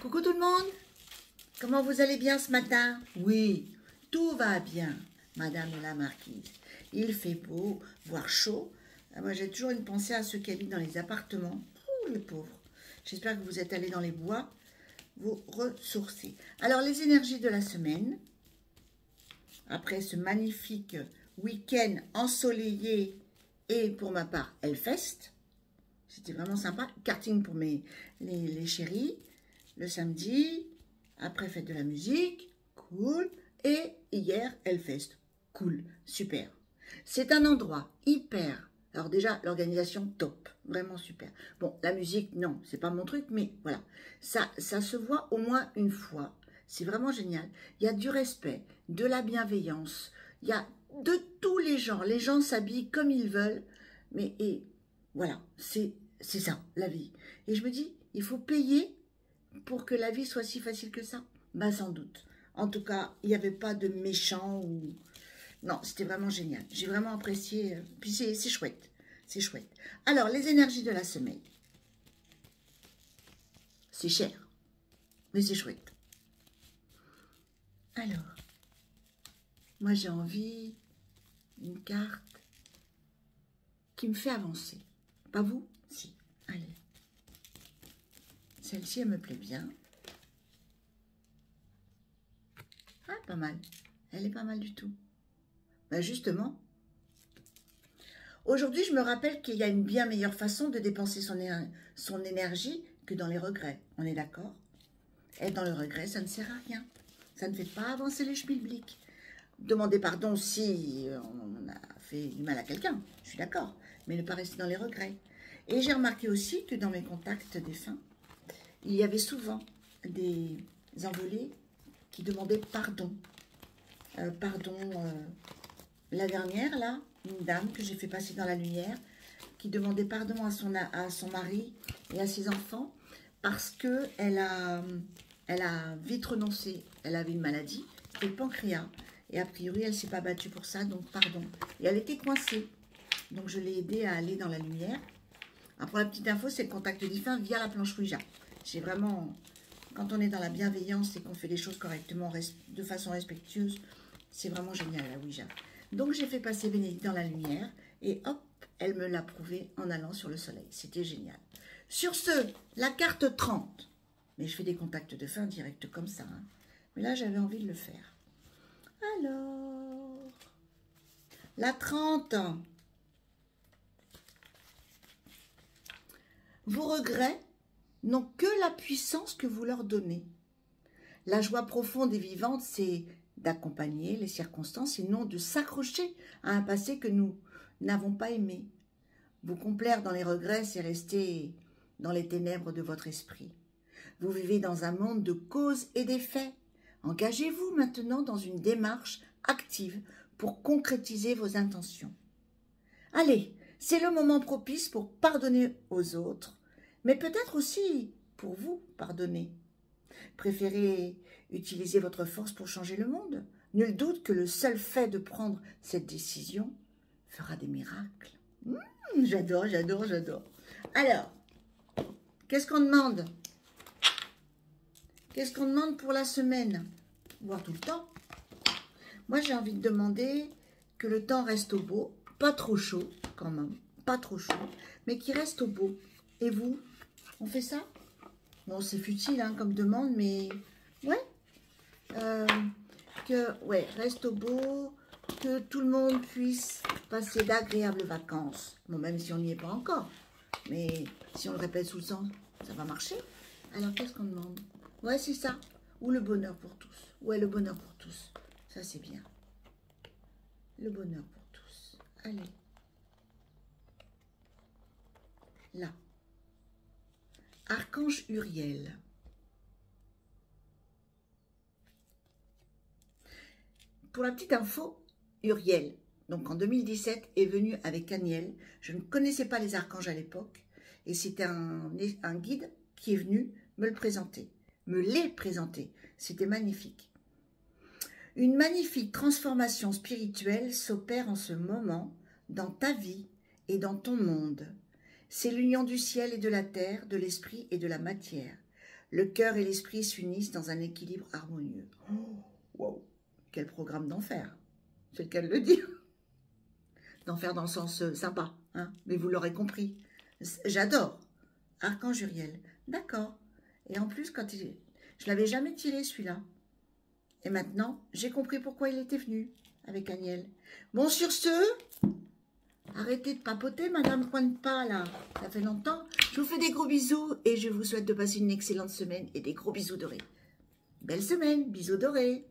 Coucou tout le monde, comment vous allez bien ce matin? Oui, tout va bien, Madame la Marquise. Il fait beau, voire chaud. Moi j'ai toujours une pensée à ceux qui habitent dans les appartements. Ouh, les pauvres. J'espère que vous êtes allés dans les bois, vous ressourcer. Alors les énergies de la semaine, après ce magnifique week-end ensoleillé et pour ma part Hellfest, c'était vraiment sympa. Karting pour les chéris. Le samedi, après fête de la musique, cool. Et hier, Hellfest, cool, super. C'est un endroit hyper. Alors déjà, l'organisation top, vraiment super. Bon, la musique, non, c'est pas mon truc, mais voilà. Ça se voit au moins une fois. C'est vraiment génial. Il y a du respect, de la bienveillance. Il y a de tous les genres. Les gens s'habillent comme ils veulent. Mais et voilà, c'est ça, la vie. Et je me dis, il faut payer pour que la vie soit si facile que ça? Ben sans doute. En tout cas, il n'y avait pas de méchants ou... Non, c'était vraiment génial. J'ai vraiment apprécié. Puis c'est chouette. C'est chouette. Alors, les énergies de la semaine. C'est cher. Mais c'est chouette. Alors, moi j'ai envie d'une carte qui me fait avancer. Pas vous? Si. Allez. Celle-ci, elle me plaît bien. Ah, pas mal. Elle est pas mal du tout. Ben justement, aujourd'hui, je me rappelle qu'il y a une bien meilleure façon de dépenser son énergie que dans les regrets. On est d'accord? Être dans le regret, ça ne sert à rien. Ça ne fait pas avancer les schmilblick. Demander pardon si on a fait du mal à quelqu'un, je suis d'accord. Mais ne pas rester dans les regrets. Et j'ai remarqué aussi que dans mes contacts défunts, il y avait souvent des envolés qui demandaient pardon. La dernière, là, une dame que j'ai fait passer dans la lumière, qui demandait pardon à son mari et à ses enfants parce qu'elle a vite renoncé. Elle avait une maladie, le pancréas, et a priori, elle ne s'est pas battue pour ça, donc pardon. Et elle était coincée, donc je l'ai aidée à aller dans la lumière. Alors, pour la petite info, c'est le contact défunt via la planche Ouija. J'ai vraiment, quand on est dans la bienveillance et qu'on fait les choses correctement, de façon respectueuse, c'est vraiment génial la Ouija. Donc j'ai fait passer Bénédicte dans la lumière et hop, elle me l'a prouvé en allant sur le soleil. C'était génial. Sur ce, la carte 30. Mais je fais des contacts de fin direct comme ça. Hein. Mais là, j'avais envie de le faire. Alors, la 30. Vos regrets n'ont que la puissance que vous leur donnez. La joie profonde et vivante, c'est d'accompagner les circonstances et non de s'accrocher à un passé que nous n'avons pas aimé. Vous complaire dans les regrets, c'est rester dans les ténèbres de votre esprit. Vous vivez dans un monde de causes et d'effets. Engagez-vous maintenant dans une démarche active pour concrétiser vos intentions. Allez, c'est le moment propice pour pardonner aux autres, mais peut-être aussi pour vous pardonner. Préférez utiliser votre force pour changer le monde. Nul doute que le seul fait de prendre cette décision fera des miracles. J'adore, j'adore, j'adore. Alors, qu'est-ce qu'on demande? Qu'est-ce qu'on demande pour la semaine? Voire tout le temps. Moi, j'ai envie de demander que le temps reste au beau, pas trop chaud quand même, pas trop chaud, mais qui reste au beau. Et vous, on fait ça? Bon, c'est futile hein, comme demande, mais ouais. Reste au beau, que tout le monde puisse passer d'agréables vacances. Bon, même si on n'y est pas encore. Mais si on le répète sous le sens, ça va marcher. Alors, qu'est-ce qu'on demande? Ouais, c'est ça. Ou le bonheur pour tous. Ouais, le bonheur pour tous. Ça, c'est bien. Le bonheur pour tous. Allez. Là. Archange Uriel. Pour la petite info, Uriel, donc en 2017, est venu avec Aniel. Je ne connaissais pas les archanges à l'époque. Et c'était un guide qui est venu me le présenter. Me les présenter. C'était magnifique. Une magnifique transformation spirituelle s'opère en ce moment dans ta vie et dans ton monde. C'est l'union du ciel et de la terre, de l'esprit et de la matière. Le cœur et l'esprit s'unissent dans un équilibre harmonieux. Oh, wow, quel programme d'enfer. C'est le cas de le dire. D'enfer dans le sens sympa, hein, mais vous l'aurez compris. J'adore. Archange Uriel. D'accord. Et en plus, je l'avais jamais tiré celui-là. Et maintenant, j'ai compris pourquoi il était venu avec Aniel. Bon, sur ce, arrêtez de papoter, Madame Pointe-Pas, là. Ça fait longtemps. Je vous fais des gros bisous et je vous souhaite de passer une excellente semaine et des gros bisous dorés. Belle semaine, bisous dorés.